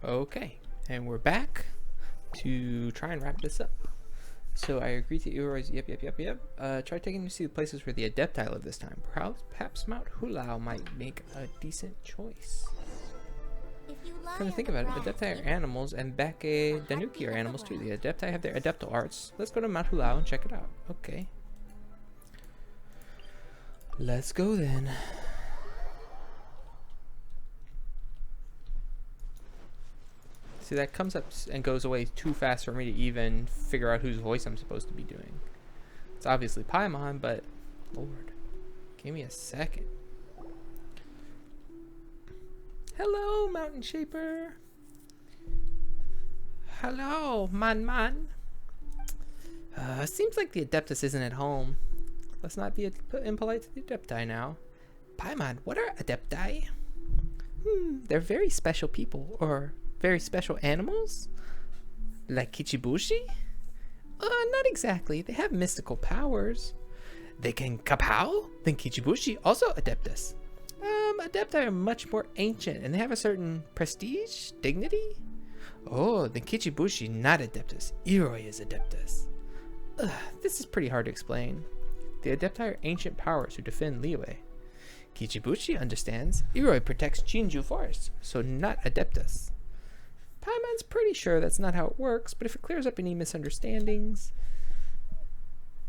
Okay, and we're back to try and wrap this up. So I agree to Iroi's yep. Try taking to see the places where the Adeptal live this time. Perhaps Mount Hulao might make a decent choice. Come to think about it, Adepti are animals, and Bake Danuki are animals too. The Adepti have their Adeptal arts. Let's go to Mount Hulao and check it out. Okay. Let's go then. See, that comes up and goes away too fast for me to even figure out whose voice I'm supposed to be doing. It's obviously Paimon, but Lord, give me a second. Hello, Mountain Shaper. Hello, Man. Seems like the Adeptus isn't at home. Let's not be impolite to the Adepti now. Paimon, what are Adepti? They're very special people, or very special animals? Like Kichibushi? Not exactly. They have mystical powers. They can kapow? Then Kichibushi also Adeptus. Adepti are much more ancient, and they have a certain prestige, dignity. Oh, then Kichibushi not Adeptus. Iroi is Adeptus. This is pretty hard to explain. The Adepti are ancient powers who defend Liyue. Kichibushi understands. Iroi protects Chinju Forest, so not Adeptus. Paimon's pretty sure that's not how it works, but if it clears up any misunderstandings.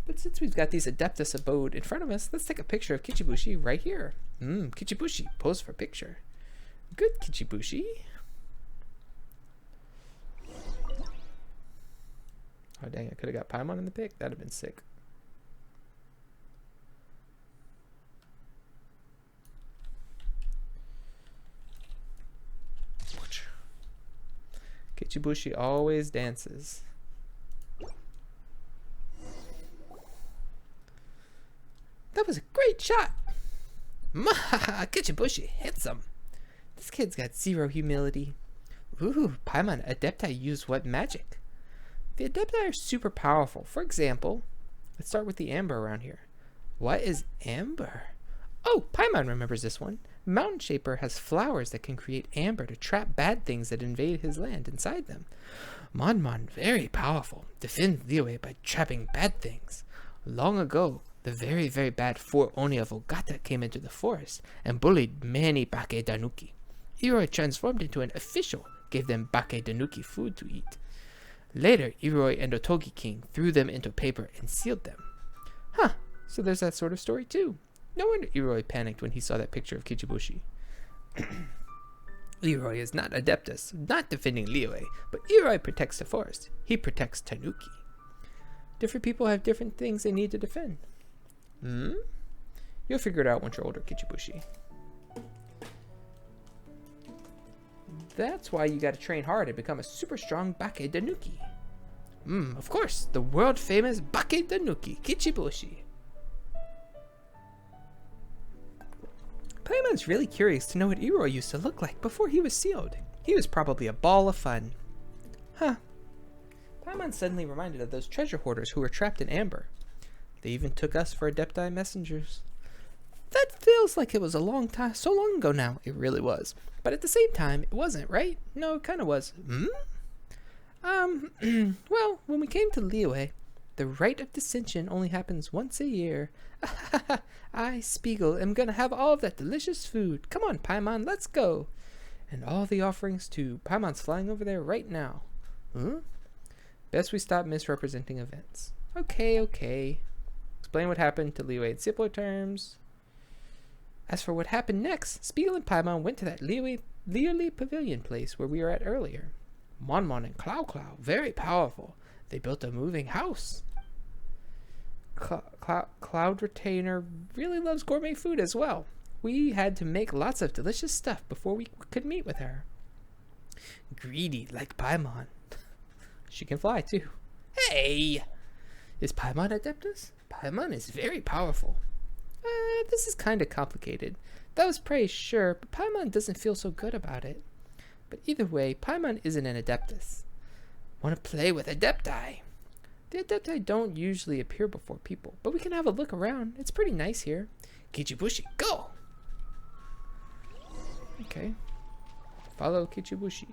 But since we've got these Adeptus abode in front of us, let's take a picture of Kichibushi right here. Kichibushi, pose for picture. Good, Kichibushi. Oh dang, I could have got Paimon in the pic. That'd have been sick. Kichibushi always dances. That was a great shot! Mahaha, Kichibushi hits him. This kid's got zero humility. Ooh, Paimon, Adepti use what magic? The Adepti are super powerful. For example, let's start with the amber around here. What is amber? Oh, Paimon remembers this one. Mountain Shaper has flowers that can create amber to trap bad things that invade his land inside them. Mon, very powerful, defend Liyue by trapping bad things. Long ago, the very, very bad 4 Oni of Ogata came into the forest and bullied many Bake Danuki. Iroi transformed into an official, gave them Bake Danuki food to eat. Later, Iroi and Otogi King threw them into paper and sealed them. Huh, so there's that sort of story too. No wonder Iroi panicked when he saw that picture of Kichibushi. Iroi is not Adeptus, not defending Liyue, but Iroi protects the forest. He protects Tanuki. Different people have different things they need to defend. You'll figure it out once you're older, Kichibushi. That's why you gotta train hard and become a super strong Bake Danuki. Of course, the world famous Bake Danuki, Kichibushi. Paimon's really curious to know what Iroi used to look like before he was sealed. He was probably a ball of fun. Huh. Paimon's suddenly reminded of those treasure hoarders who were trapped in amber. They even took us for Adepti messengers. That feels like it was a long time, so long ago now. It really was. But at the same time, it wasn't, right? No, it kind of was. Well, when we came to Liyue, the rite of dissension only happens once a year. I, Spiegel, am gonna have all of that delicious food. Come on, Paimon, let's go. And all the offerings too. Paimon's flying over there right now. Best we stop misrepresenting events. Okay. Explain what happened to Liyue in simpler terms. As for what happened next, Spiegel and Paimon went to that Liyue Pavilion place where we were at earlier. Mon and Clow, very powerful. They built a moving house. Cloud Retainer really loves gourmet food as well. We had to make lots of delicious stuff before we could meet with her. Greedy like Paimon. She can fly too. Hey! Is Paimon Adeptus? Paimon is very powerful. This is kind of complicated. That was praise, sure, but Paimon doesn't feel so good about it. But either way, Paimon isn't an Adeptus. Want to play with Adepti? The Adepti don't usually appear before people, but we can have a look around. It's pretty nice here. Kichibushi, go! Okay. Follow Kichibushi.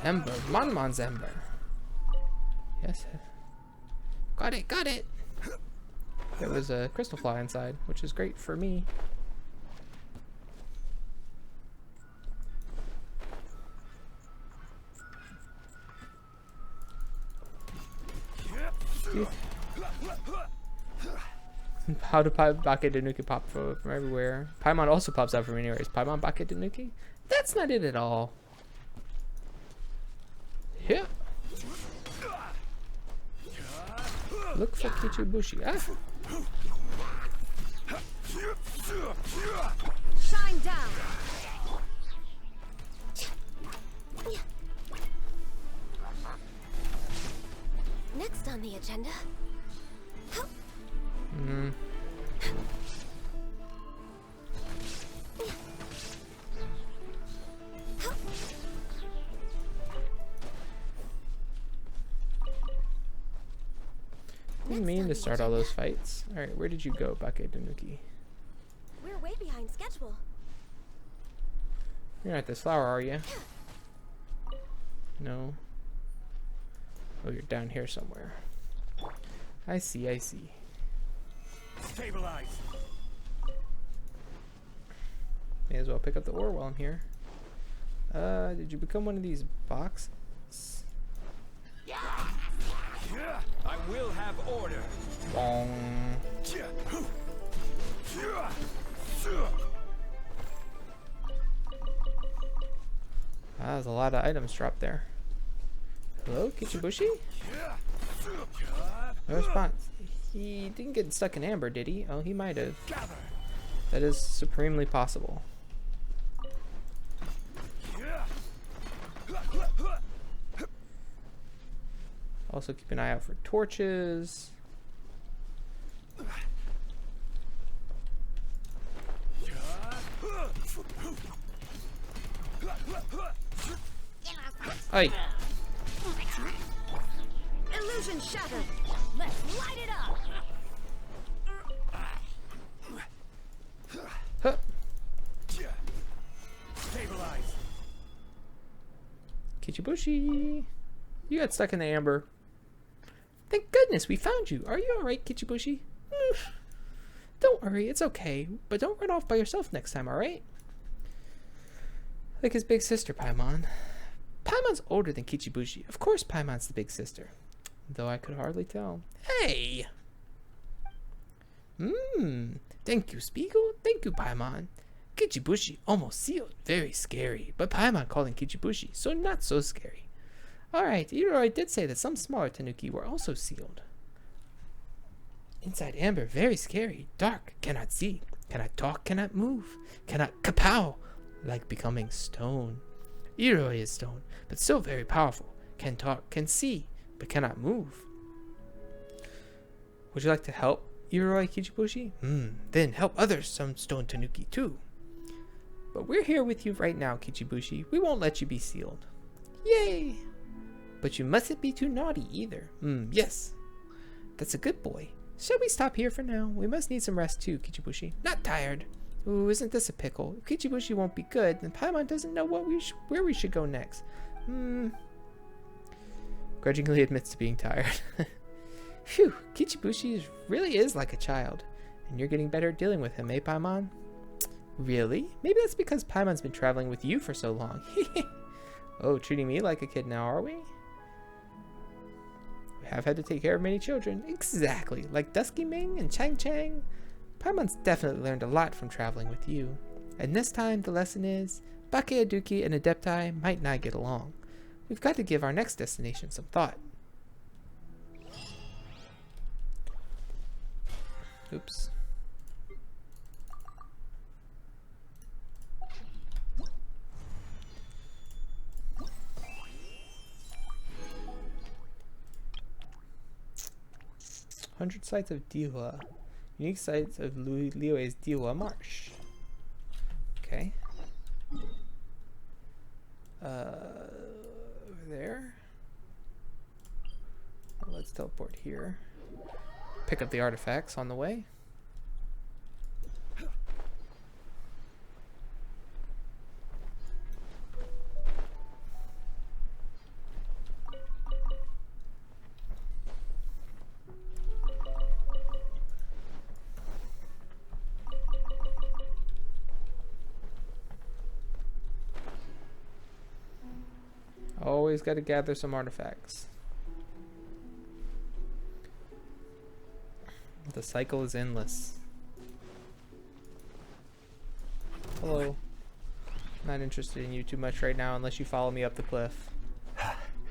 Ember. Monmon's Ember. Yes. Got it, got it! There was a crystal fly inside, which is great for me. How do Bake Tanuki pop from everywhere? Paimon also pops out from anywhere. Is Paimon Bake Tanuki? That's not it at all. Yeah. Look for Kichibushi. Ah. Shine down. Next on the agenda. Didn't mean to start all those fights. Alright, where did you go, Bake Tanuki? We're way behind schedule. You're not this flower, are you? No. Oh, you're down here somewhere. I see, I see. Stabilize. May as well pick up the ore while I'm here. Did you become one of these boxes? I will have order. Bong. Ah, there's a lot of items dropped there. Hello, Kichibushi? No response. He didn't get stuck in amber, did he? Oh, he might have. That is supremely possible. Also keep an eye out for torches. Hey. Illusion shattered. Let's light it up. Huh. Stabilize. Kichibushi. You got stuck in the amber. Thank goodness we found you. Are you alright, Kichibushi? Don't worry, it's okay. But don't run off by yourself next time, alright? Like his big sister, Paimon. Paimon's older than Kichibushi. Of course Paimon's the big sister. Though I could hardly tell. Hey! Thank you, Spiegel. Thank you, Paimon. Kichibushi almost sealed. Very scary. But Paimon calling Kichibushi, so not so scary. Alright, Iroi did say that some smaller Tanuki were also sealed. Inside amber, very scary. Dark, cannot see. Cannot talk, cannot move. Cannot kapow! Like becoming stone. Iroi is stone, but still very powerful. Can talk, can see, but cannot move. Would you like to help Iroi, Kichibushi? Then help others, some stone Tanuki too. But we're here with you right now, Kichibushi. We won't let you be sealed. Yay! But you mustn't be too naughty either. Yes. That's a good boy. Shall we stop here for now? We must need some rest too, Kichibushi. Not tired. Ooh, isn't this a pickle? If Kichibushi won't be good, then Paimon doesn't know where we should go next. Grudgingly admits to being tired. Phew, Kichibushi really is like a child. And you're getting better at dealing with him, eh, Paimon? Really? Maybe that's because Paimon's been traveling with you for so long. Oh, treating me like a kid now, are we? We have had to take care of many children. Exactly, like Dusky Ming and Chang Chang. Paimon's definitely learned a lot from traveling with you. And this time, the lesson is, Bake Aduki and Adeptai might not get along. We've got to give our next destination some thought. Oops. "100 sites of Dihua. Unique sites of Liyue's Dihua Marsh." Okay. Over there. Well, let's teleport here. Pick up the artifacts on the way. always got to gather some artifacts. The cycle is endless. Hello. Not interested in you too much right now unless you follow me up the cliff.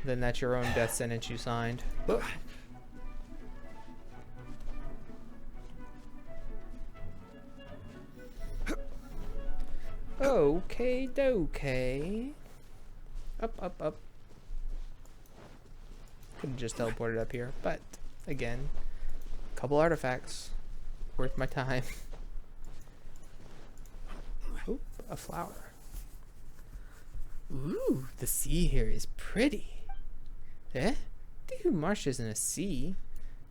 Then that's your own death sentence you signed. Oh. Okay, dokey. Up, up, up. Could have just teleported up here, but again, a couple artifacts worth my time. Oop, a flower. Ooh, the sea here is pretty. Eh? Dihua Marsh isn't a sea.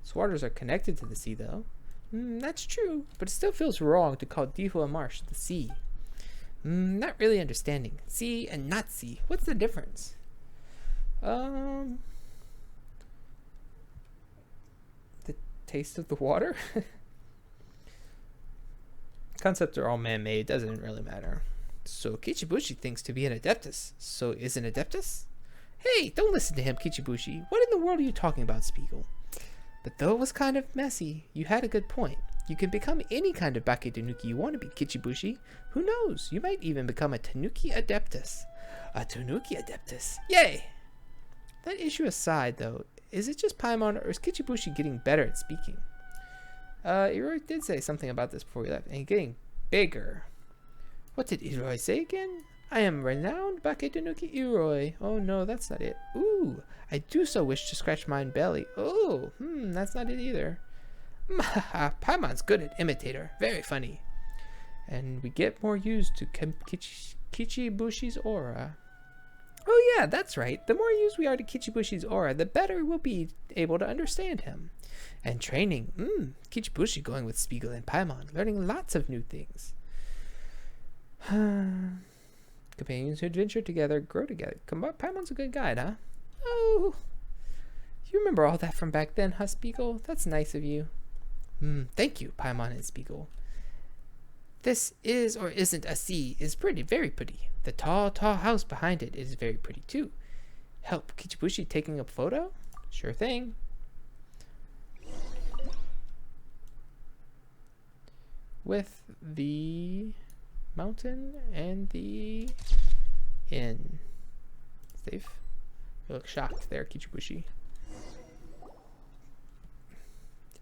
Its waters are connected to the sea, though. That's true, but it still feels wrong to call Dihua Marsh the sea. Not really understanding. Sea and not sea. What's the difference? The taste of the water? Concepts are all man-made. Doesn't really matter. So Kichibushi thinks to be an Adeptus. So is an Adeptus? Hey, don't listen to him, Kichibushi. What in the world are you talking about, Spiegel? But though it was kind of messy, you had a good point. You can become any kind of Baketenuki you want to be, Kichibushi. Who knows? You might even become a Tanuki Adeptus. A Tanuki Adeptus. Yay! That issue aside, though, is it just Paimon or is Kichibushi getting better at speaking? Iroi did say something about this before we left, and getting bigger. What did Iroi say again? I am renowned Baketenuki Iroi. Oh no, that's not it. Ooh, I do so wish to scratch my belly. Oh, that's not it either. Paimon's good at imitator. Very funny. And we get more used to Kichibushi's aura. Oh yeah, that's right. The more used we are to Kichibushi's aura, the better we'll be able to understand him. And training. Kichibushi going with Spiegel and Paimon, learning lots of new things. Companions who adventure together, grow together. Paimon's a good guide, huh? Oh, you remember all that from back then, huh, Spiegel? That's nice of you. Thank you, Paimon and Spiegel. This is or isn't a sea is pretty, very pretty. The tall, tall house behind it is very pretty too. Help Kichibushi taking a photo? Sure thing. With the mountain and the inn. Safe. You look shocked there, Kichibushi.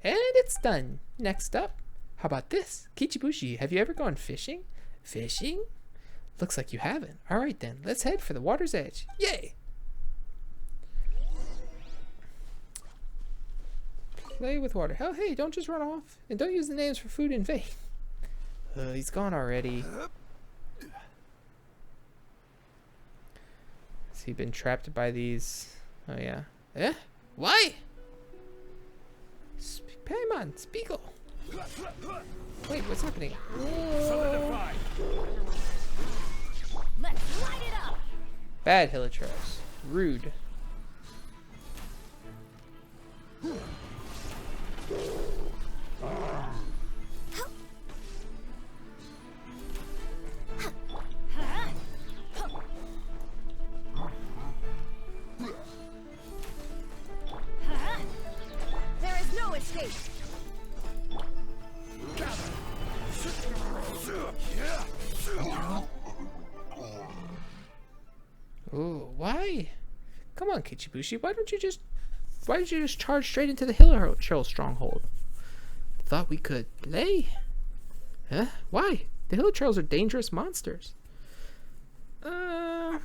And it's done. Next up, how about this? Kichibushi, have you ever gone fishing? Fishing? Looks like you haven't. Alright then, let's head for the water's edge. Yay! Play with water. Oh, hey, don't just run off. And don't use the names for food in vain. He's gone already. Has he been trapped by these? Oh, yeah. Eh? Why? Paimon, Spiegel. Wait, what's happening? Solidify. Let's light it up. Bad Hilichurls. Rude. There is no escape. Oh, why? Come on, Kichibushi. Why did you just charge straight into the Hilichurl stronghold? Thought we could play. Huh? Why? The Hilichurls are dangerous monsters. I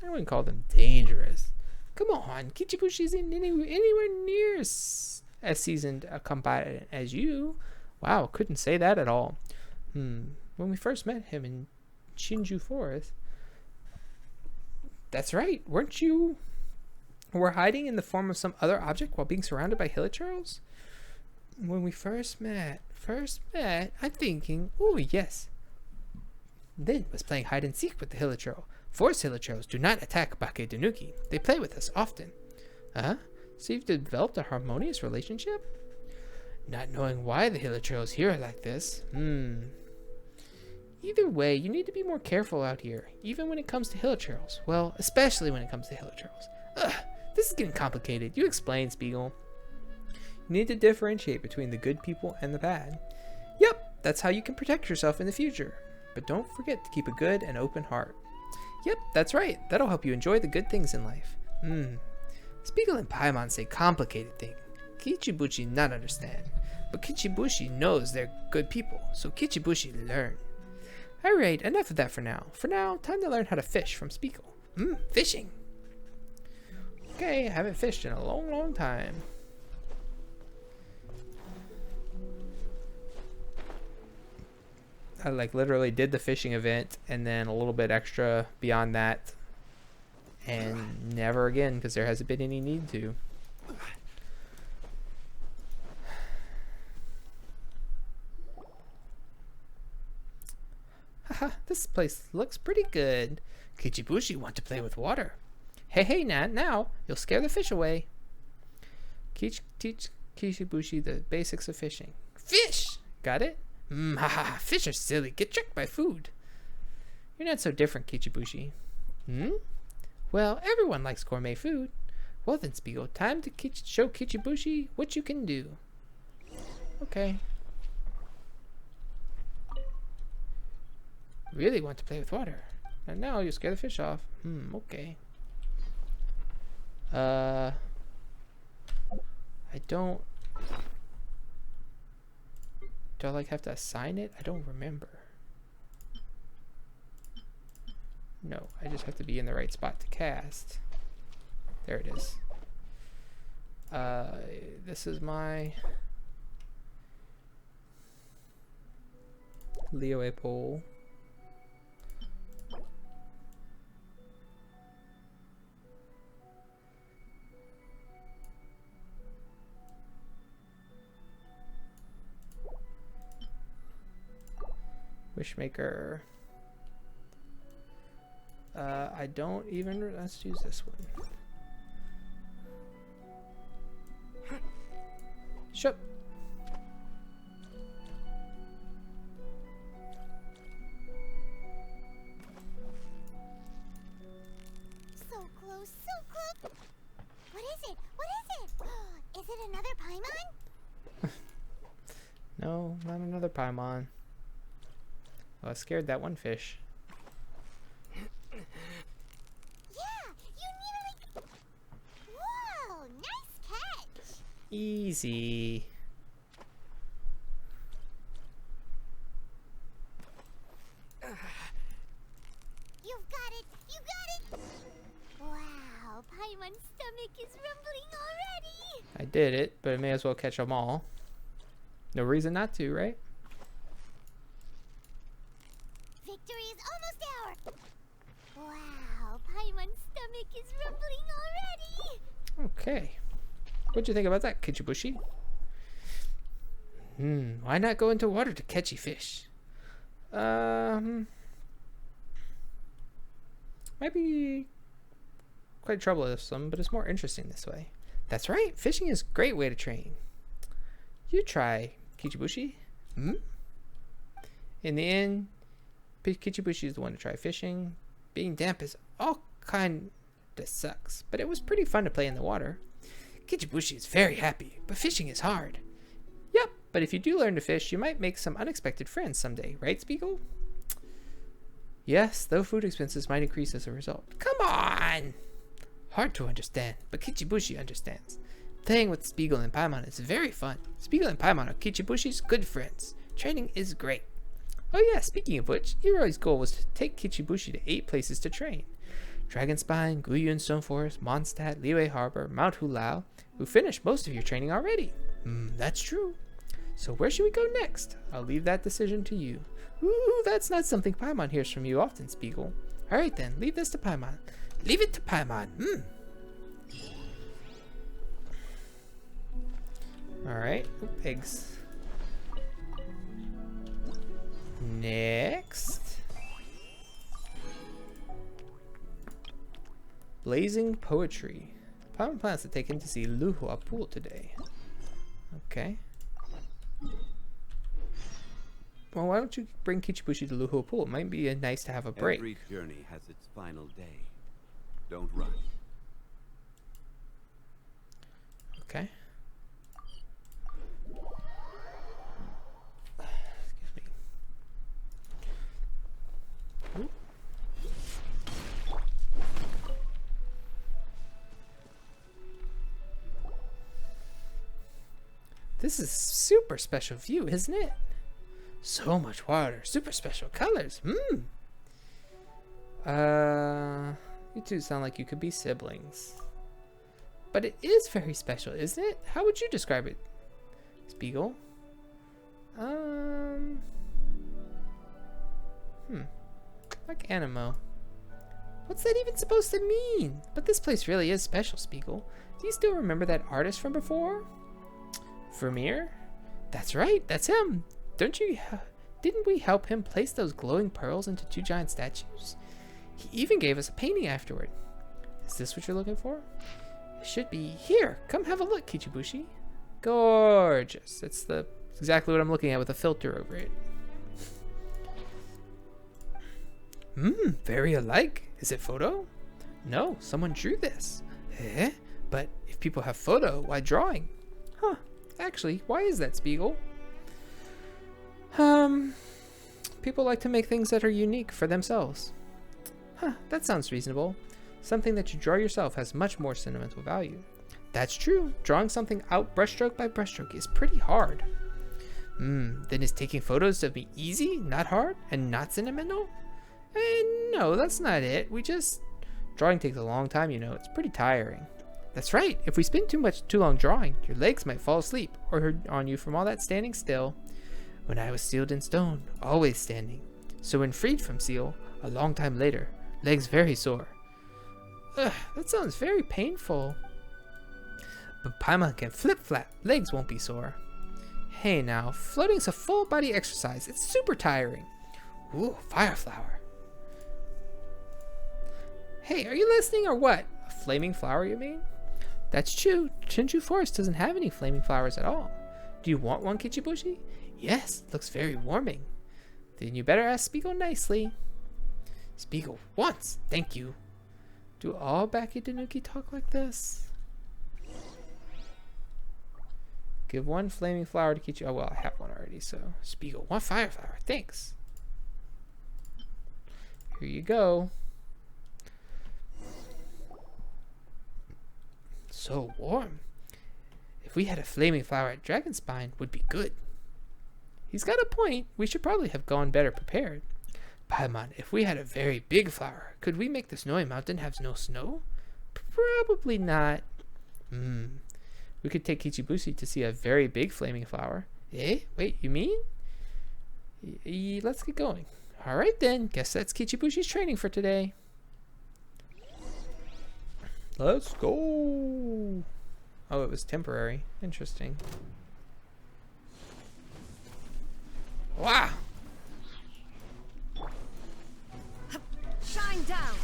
wouldn't call them dangerous. Come on, Kichibushi isn't anywhere near as seasoned a combatant as you. Wow, couldn't say that at all. When we first met him in Shinju Forest. That's right, weren't you? Were hiding in the form of some other object while being surrounded by Hilichurls? When we first met, I'm thinking, oh yes. Then was playing hide and seek with the Hilichurl. Forest Hilichurls do not attack Baketenuki. They play with us often. So you've developed a harmonious relationship? Not knowing why the Hilichurls here are like this. Either way, you need to be more careful out here, even when it comes to hilichurls. Well, especially when it comes to hilichurls. Ugh, this is getting complicated. You explain, Spiegel. You need to differentiate between the good people and the bad. Yep, that's how you can protect yourself in the future. But don't forget to keep a good and open heart. Yep, that's right. That'll help you enjoy the good things in life. Spiegel and Paimon say complicated thing. Kichibushi not understand. But Kichibushi knows they're good people, so Kichibushi learn. Alright, enough of that for now. For now, time to learn how to fish from Spiegel. Fishing. Okay, I haven't fished in a long time. I like literally did the fishing event and then a little bit extra beyond that. And never again because there hasn't been any need to. Haha, this place looks pretty good. Kichibushi want to play with water. Hey, Nat, now you'll scare the fish away. Teach Kichibushi the basics of fishing. Fish! Got it? Haha, fish are silly. Get tricked by food. You're not so different, Kichibushi. Well, everyone likes gourmet food. Well then, Spiegel, time to show Kichibushi what you can do. Okay. Really want to play with water. And now you scare the fish off. Okay. I don't... Do I like have to assign it? I don't remember. No, I just have to be in the right spot to cast. There it is. This is my Leo pole. Wishmaker. I don't even. Let's use this one. Shut. So close, so close. What is it? What is it? Is it another Paimon? No, not another Paimon. Oh, I scared that one fish. Yeah, you nearly... Whoa, nice catch. Easy. You've got it, you got it. Wow, Paimon's stomach is rumbling already. I did it, but I may as well catch them all. No reason not to, right? Victory is almost ours. Wow, Paimon's stomach is rumbling already. Okay. What'd you think about that, Kichibushi? Why not go into water to catchy fish? Might be quite troublesome, but it's more interesting this way. That's right, fishing is a great way to train. You try, Kichibushi. In the end, Kichibushi is the one to try fishing. Being damp is all kind of sucks, but it was pretty fun to play in the water. Kichibushi is very happy, but fishing is hard. Yep, but if you do learn to fish, you might make some unexpected friends someday, right, Spiegel? Yes, though food expenses might increase as a result. Come on! Hard to understand, but Kichibushi understands. Playing with Spiegel and Paimon is very fun. Spiegel and Paimon are Kichibushi's good friends. Training is great. Oh yeah, speaking of which, Iroi's goal was to take Kichibushi to 8 places to train. Dragonspine, Guyun Stone Forest, Mondstadt, Liyue Harbor, Mount Hulao, who finished most of your training already. That's true. So where should we go next? I'll leave that decision to you. Ooh, that's not something Paimon hears from you often, Spiegel. Alright then, leave this to Paimon. Leave it to Paimon. Alright, eggs. Next. Blazing Poetry. Paimon plans to take him to see Dihua pool today. Okay. Well, why don't you bring Kichibushi to Luhua Pool? It might be nice to have a break. Every journey has its final day. Don't rush. Okay. Excuse me. Ooh. This is super special view, isn't it? So much water, super special colors. You two sound like you could be siblings. But it is very special, isn't it? How would you describe it, Spiegel? Like Animo. What's that even supposed to mean? But this place really is special, Spiegel. Do you still remember that artist from before? Vermeer? That's right, that's him. Didn't we help him place those glowing pearls into 2 giant statues? He even gave us a painting afterward. Is this what you're looking for? It should be here. Come have a look, Kichibushi. Gorgeous. It's exactly what I'm looking at with a filter over it. Very alike. Is it photo? No, someone drew this. Eh? But if people have photo, why drawing? Huh. Actually, why is that, Spiegel? People like to make things that are unique for themselves. Huh, that sounds reasonable. Something that you draw yourself has much more sentimental value. That's true. Drawing something out brushstroke by brushstroke is pretty hard. Then is taking photos of me easy, not hard, and not sentimental? No, that's not it. Drawing takes a long time, you know. It's pretty tiring. That's right. If we spend too long drawing, your legs might fall asleep or hurt on you from all that standing still. When I was sealed in stone, always standing. So when freed from seal, a long time later, legs very sore. Ugh, that sounds very painful. But Paimon can flip-flap, legs won't be sore. Hey now, floating's a full body exercise. It's super tiring. Ooh, fire flower. Hey, are you listening or what? A flaming flower, you mean? That's true. Chinju Forest doesn't have any flaming flowers at all. Do you want one, Kichibushi? Yes, looks very warming. Then you better ask Spiegel nicely. Spiegel, once, thank you. Do all Baki Tanuki talk like this? Give one flaming flower to Kichi. Oh, well, I have one already, so. Spiegel, one fire flower, thanks. Here you go. So warm. If we had a flaming flower at Dragonspine, would be good. He's got a point. We should probably have gone better prepared. Paimon, if we had a very big flower, could we make the snowy mountain have no snow? Probably not. We could take Kichibushi to see a very big flaming flower. Eh? Wait, you mean? Let's get going. Alright then, guess that's Kichibushi's training for today. Let's go. Oh, it was temporary. Interesting. Wow. Shine down.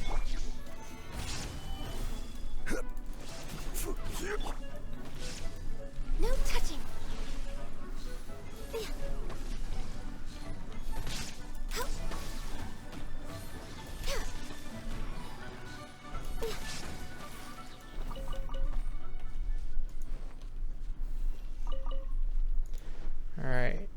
No touching. All right.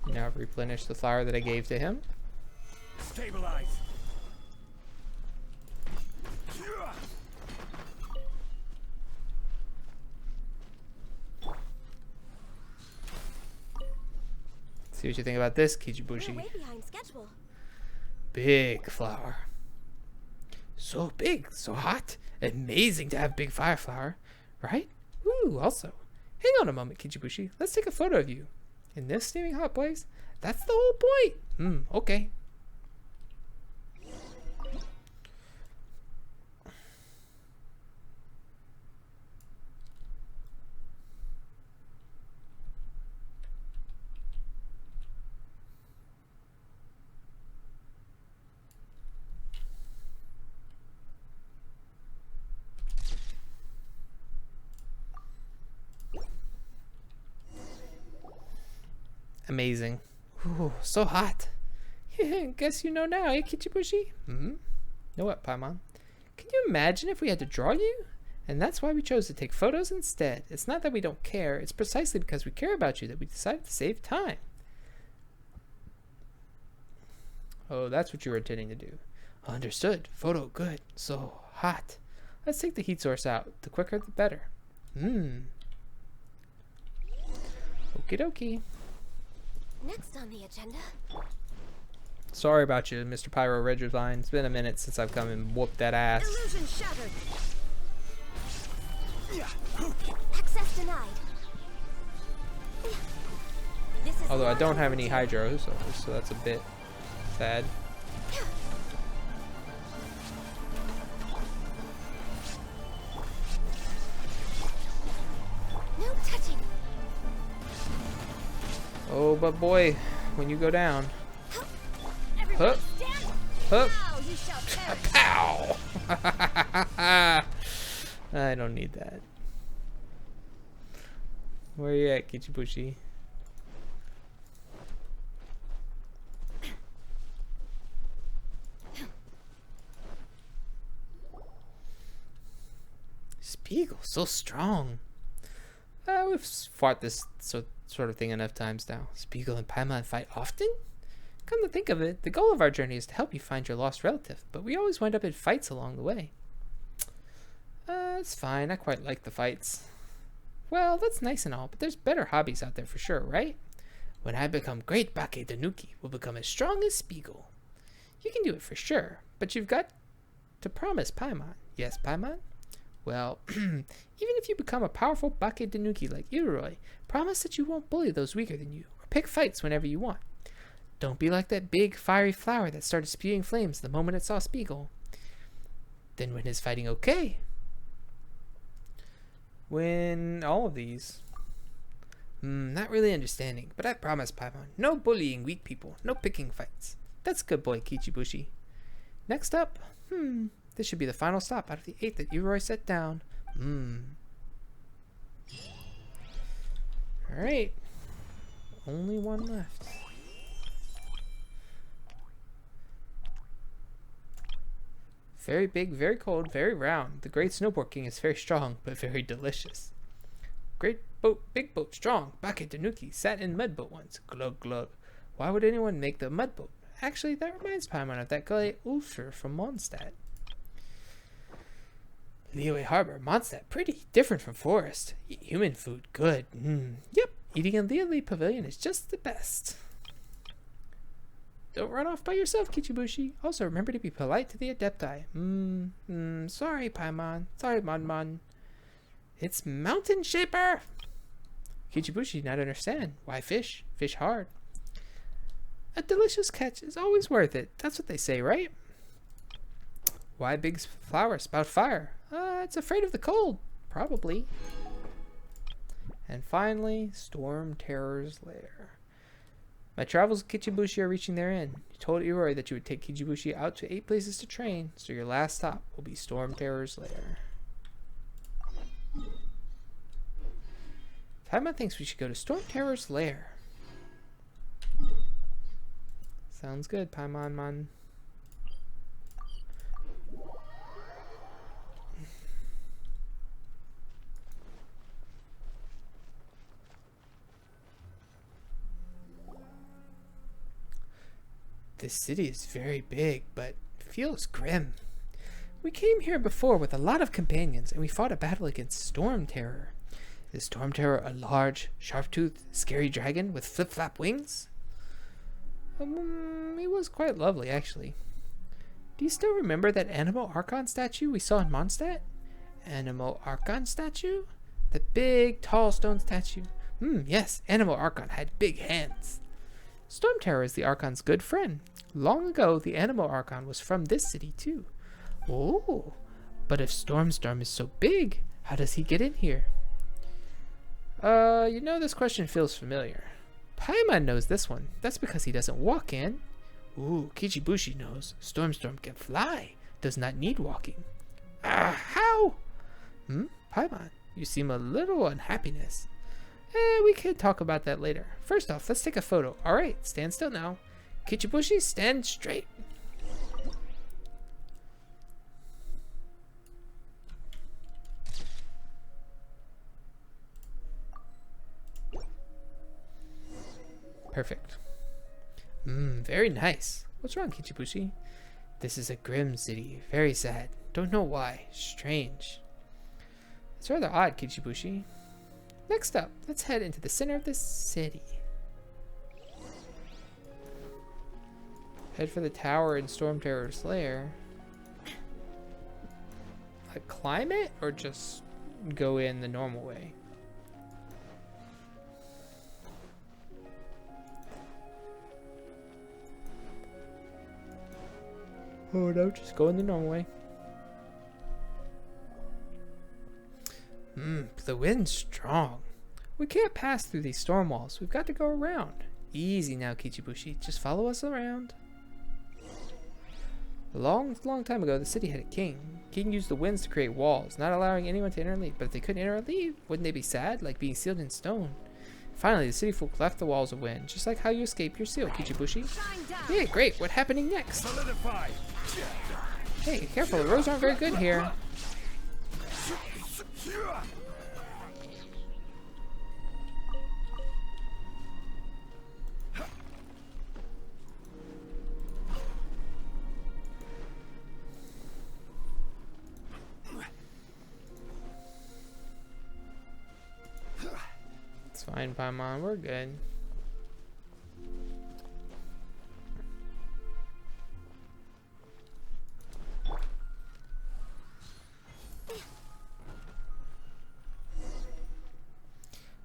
Now replenish the flower that I gave to him. Stabilize. See what you think about this, We're Kichibushi. way behind schedule. Big flower. So big, so hot. Amazing to have big fire flower, right? Ooh, also. Hang on a moment, Kichibushi. Let's take a photo of you. In this steaming hot place? That's the whole point. Okay. Amazing. Ooh, so hot. Guess you know now, eh, Kichibushi? Know what, Paimon? Can you imagine if we had to draw you? And that's why we chose to take photos instead. It's not that we don't care, it's precisely because we care about you that we decided to save time. Oh, that's what you were intending to do. Understood. Photo, good. So hot. Let's take the heat source out. The quicker the better. Okie dokie. Next on the agenda. Sorry about you, Mr. Pyro Redgerline. It's been a minute since I've come and whooped that ass. Illusion shattered. Access denied. This is Although I not don't have over any till- hydros, so that's a bit sad. No touching. Oh, but boy, when you go down. Everyone Hup. stand. Hup. Now you shall perish. Pow! I don't need that. Where you at, Kichibushi? Spiegel, so strong. We've fought this sort of thing enough times now. Spiegel and Paimon fight often? Come to think of it, the goal of our journey is to help you find your lost relative, but we always wind up in fights along the way. It's fine, I quite like the fights. Well, that's nice and all, but there's better hobbies out there for sure, right? When I become great Bake Danuki, we'll become as strong as Spiegel. You can do it for sure, but you've got to promise Paimon. Yes, Paimon? Well, even if you become a powerful Bake Danuki like Iroi, promise that you won't bully those weaker than you, or pick fights whenever you want. Don't be like that big fiery flower that started spewing flames the moment it saw Spiegel. Then when is fighting okay? When all of these. Not really understanding, but I promise, Paimon. No bullying weak people, no picking fights. That's good boy, Kichibushi. Next up, this should be the final stop out of the 8 that Iroi set down. Alright. Only one left. Very big, very cold, very round. The Great Snowboard King is very strong, but very delicious. Great boat, big boat, strong. Bake Danuki sat in mud boat once. Glug glug. Why would anyone make the mud boat? Actually, that reminds Paimon of that guy Ulfr from Mondstadt. Liyue Harbor, Mondstadt, pretty different from forest. Eat human food, good. Yep, eating in Liyue Pavilion is just the best. Don't run off by yourself, Kichibushi. Also, remember to be polite to the Adepti. Sorry, Paimon. Sorry, Monmon. It's Mountain Shaper! Kichibushi did not understand. Why fish? Fish hard. A delicious catch is always worth it. That's what they say, right? Why big flower spout fire? It's afraid of the cold. Probably. And finally, Storm Terror's Lair. My travels with Kichibushi are reaching their end. You told Iroi that you would take Kichibushi out to 8 places to train, so your last stop will be Storm Terror's Lair. Paimon thinks we should go to Storm Terror's Lair. Sounds good, Paimon. This city is very big, but feels grim. We came here before with a lot of companions, and we fought a battle against Storm Terror. Is Storm Terror a large, sharp-toothed, scary dragon with flip-flap wings? He was quite lovely, actually. Do you still remember that Animo Archon statue we saw in Mondstadt? Animo Archon statue? The big, tall stone statue. Yes, Animo Archon had big hands. Storm Terror is the Archon's good friend. Long ago, the Animo Archon was from this city, too. Oh, but if Storm is so big, how does he get in here? This question feels familiar. Paimon knows this one. That's because he doesn't walk in. Ooh, Kichibushi knows. Storm can fly. Does not need walking. How? Paimon, you seem a little unhappiness. We could talk about that later. First off, let's take a photo. Alright, stand still now. Kichibushi, stand straight. Perfect. Very nice. What's wrong, Kichibushi? This is a grim city. Very sad. Don't know why. Strange. It's rather odd, Kichibushi. Next up, let's head into the center of the city. Head for the tower in Storm Terror's lair. Like climb it or just go in the normal way? Oh no, just go in the normal way. The wind's strong. We can't pass through these storm walls. We've got to go around. Easy now, Kichibushi. Just follow us around. A long time ago, the city had a king. King used the winds to create walls, not allowing anyone to enter or leave. But if they couldn't enter or leave, wouldn't they be sad, like being sealed in stone? Finally, the city folk left the walls of wind, just like how you escaped your seal, Kichibushi. Hey, great. What's happening next? Solidify. Hey, careful. The roads aren't very good here. It's fine, Paimon. We're good.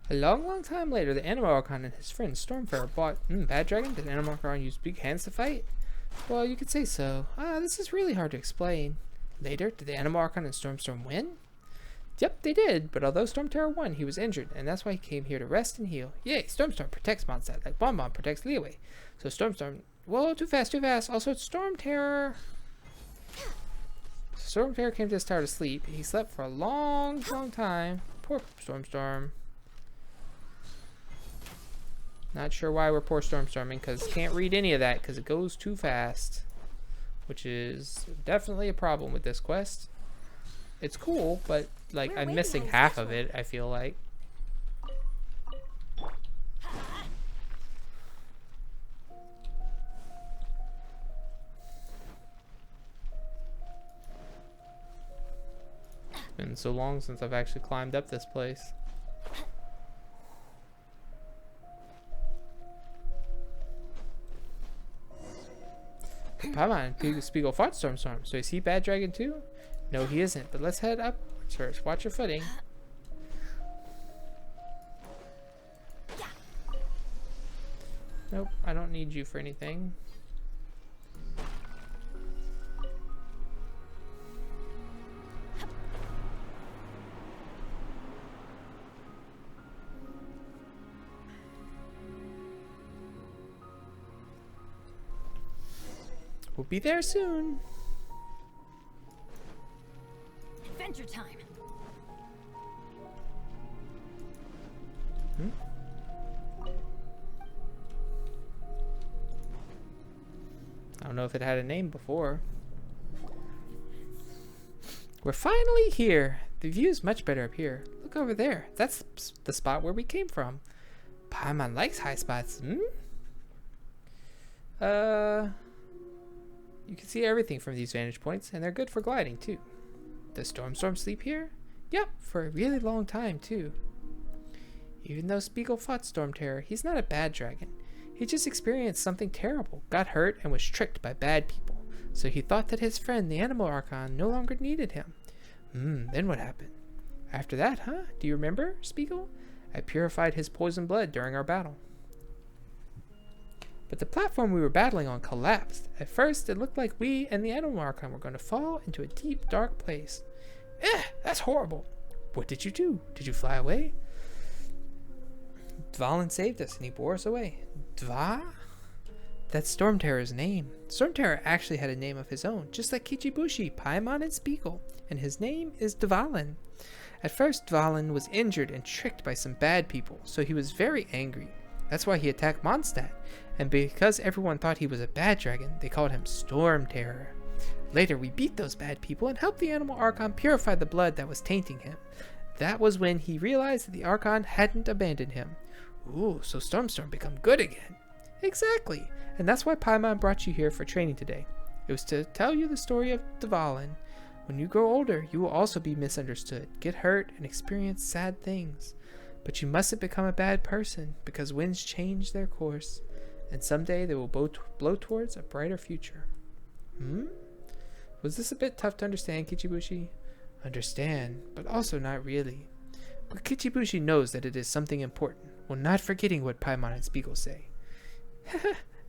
A long time later, the Animal Archon and his friend Stormfarer bought Bad Dragon. Did Animal Archon use big hands to fight? Well, you could say so. This is really hard to explain. Later, did the Animal Archon and Storm win? Yep, they did, but although Storm Terror won, he was injured, and that's why he came here to rest and heal. Yay, Stormstorm protects Mondstadt, like Bonbon protects Liyue. So Stormstorm... Whoa, too fast. Also, it's Storm Terror. Storm Terror came to his tower to sleep. He slept for a long time. Poor Stormstorm. Not sure why we're poor Stormstorming, because can't read any of that, because it goes too fast. Which is definitely a problem with this quest. It's cool, but like I'm missing half of it, I feel like. It's been so long since I've actually climbed up this place. Paimon, Spiegel fought Storm, so is he Bad Dragon too? No, he isn't, but let's head up first. Watch your footing. Nope, I don't need you for anything. We'll be there soon. Adventure time. I don't know if it had a name before. We're finally here. The view is much better up here. Look over there. That's the spot where we came from. Paimon likes high spots. You can see everything from these vantage points, and they're good for gliding too. Does Storm sleep here? Yep, for a really long time too. Even though Spiegel fought Storm Terror, he's not a bad dragon. He just experienced something terrible, got hurt, and was tricked by bad people. So he thought that his friend, the Animal Archon, no longer needed him. Then what happened? After that, huh? Do you remember, Spiegel? I purified his poison blood during our battle. But the platform we were battling on collapsed. At first, it looked like we and the Animal Archon were going to fall into a deep, dark place. That's horrible. What did you do? Did you fly away? Dvalin saved us and he bore us away. Dva? That's Storm Terror's name. Storm Terror actually had a name of his own, just like Kichibushi, Paimon, and Spiegel, and his name is Dvalin. At first, Valen was injured and tricked by some bad people, so he was very angry. That's why he attacked Mondstadt, and because everyone thought he was a bad dragon, they called him Storm Terror. Later, we beat those bad people and helped the Animal Archon purify the blood that was tainting him. That was when he realized that the Archon hadn't abandoned him. Ooh, so Storm become good again. Exactly, and that's why Paimon brought you here for training today. It was to tell you the story of Dvalin. When you grow older, you will also be misunderstood, get hurt, and experience sad things. But you mustn't become a bad person, because winds change their course, and someday they will blow towards a brighter future. Was this a bit tough to understand, Kichibushi? Understand, but also not really. But Kichibushi knows that it is something important, while not forgetting what Paimon and Spiegel say.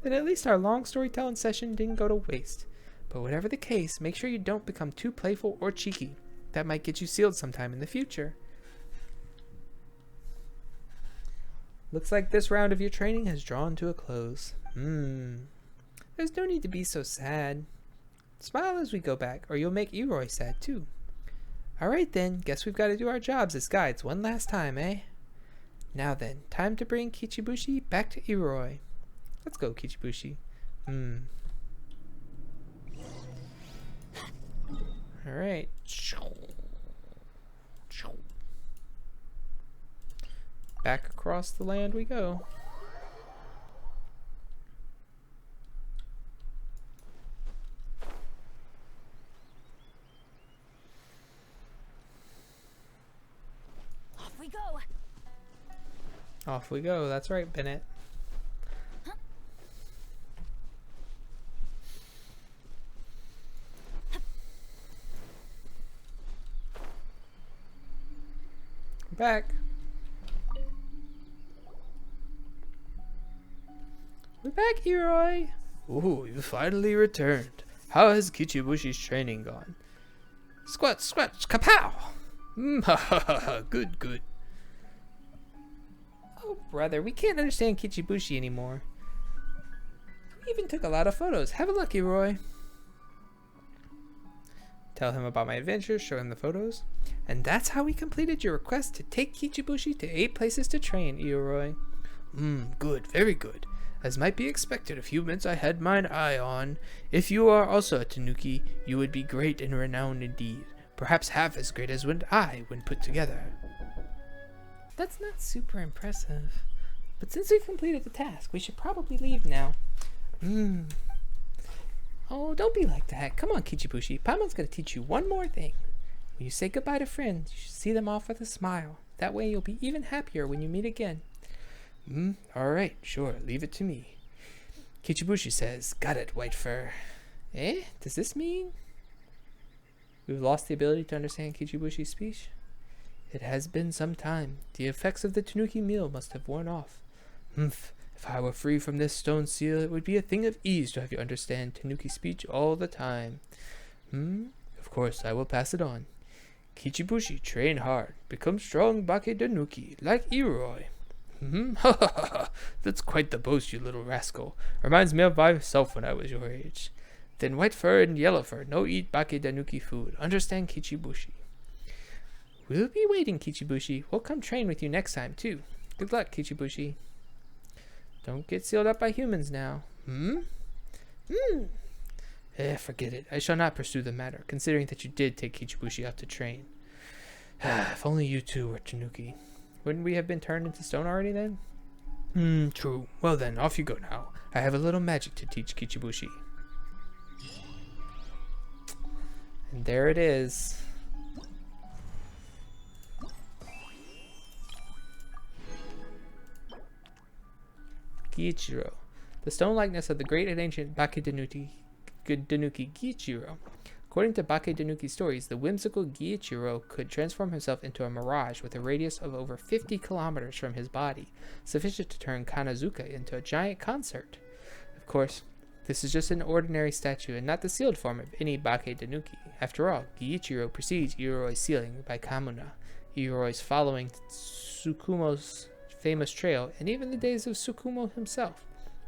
Then at least our long storytelling session didn't go to waste. But whatever the case, make sure you don't become too playful or cheeky. That might get you sealed sometime in the future. Looks like this round of your training has drawn to a close. There's no need to be so sad. Smile as we go back, or you'll make Eroi sad too. Alright then, guess we've got to do our jobs as guides one last time, eh? Now then, time to bring Kichibushi back to Eroi. Let's go, Kichibushi. Alright. Back across the land we go. Off we go. Off we go. That's right, Bennett. Back. We're back, Eroi. Ooh, you finally returned. How has Kichibushi's training gone? Squat, kapow! Good. Oh, brother, we can't understand Kichibushi anymore. We even took a lot of photos. Have a look, Eroi. Tell him about my adventures, show him the photos. And that's how we completed your request to take Kichibushi to 8 places to train, Eroi. Good, very good. As might be expected of humans I had mine eye on. If you are also a Tanuki, you would be great and renowned indeed. Perhaps half as great as when put together. That's not super impressive. But since we've completed the task, we should probably leave now. Oh, don't be like that. Come on, Kichibushi. Paimon's gonna teach you one more thing. When you say goodbye to friends, you should see them off with a smile. That way you'll be even happier when you meet again. Alright, sure, leave it to me. Kichibushi says, got it, White Fur. Eh? Does this mean we've lost the ability to understand Kichibushi's speech? It has been some time. The effects of the Tanuki meal must have worn off. If I were free from this stone seal, it would be a thing of ease to have you understand Tanuki speech all the time. Of course, I will pass it on. Kichibushi, train hard. Become strong Bake Tanuki, like Eroi. That's quite the boast, you little rascal. Reminds me of myself when I was your age. Then White Fur and Yellow Fur no eat Bake Tanuki food. Understand, Kichibushi? We'll be waiting, Kichibushi. We'll come train with you next time, too. Good luck, Kichibushi. Don't get sealed up by humans now. Forget it. I shall not pursue the matter, considering that you did take Kichibushi out to train. If only you two were Tanuki. Wouldn't we have been turned into stone already then? True. Well then, off you go now. I have a little magic to teach Kichibushi. And there it is. Giichiro. The stone likeness of the great and ancient Bake Tanuki Giichiro. According to Bake Tanuki stories, the whimsical Giichiro could transform himself into a mirage with a radius of over 50 kilometers from his body, sufficient to turn Kanazuka into a giant concert. Of course, this is just an ordinary statue and not the sealed form of any Bake Tanuki. After all, Giichiro precedes Iroi's sealing by Kamuna, Iroi's following Tsukumo's famous trail, and even the days of Tsukumo himself.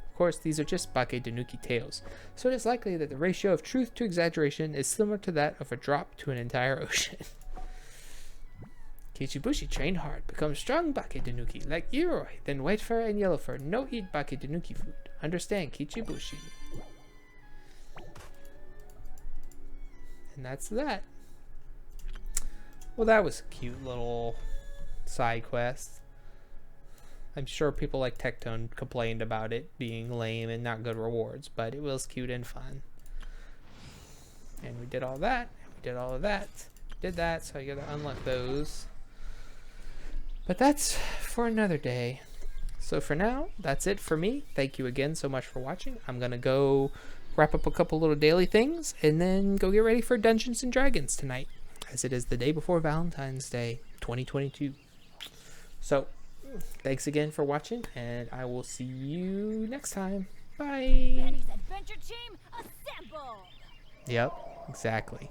Of course, these are just Bake Tanuki tales, so it is likely that the ratio of truth to exaggeration is similar to that of a drop to an entire ocean. Kichibushi train hard, become strong Bake Denuki, like Iroi, then white fur and yellow fur, no eat Bake Denuki food. Understand, Kichibushi. And that's that. Well, that was a cute little side quest. I'm sure people like Tectone complained about it being lame and not good rewards, but it was cute and fun. And we did all that, and we did all of that. Did that, so I gotta unlock those. But that's for another day. So for now, that's it for me. Thank you again so much for watching. I'm gonna go wrap up a couple little daily things and then go get ready for Dungeons and Dragons tonight, as it is the day before Valentine's Day 2022. So thanks again for watching, and I will see you next time. Bye. Benny's adventure team, assemble! Yep, exactly.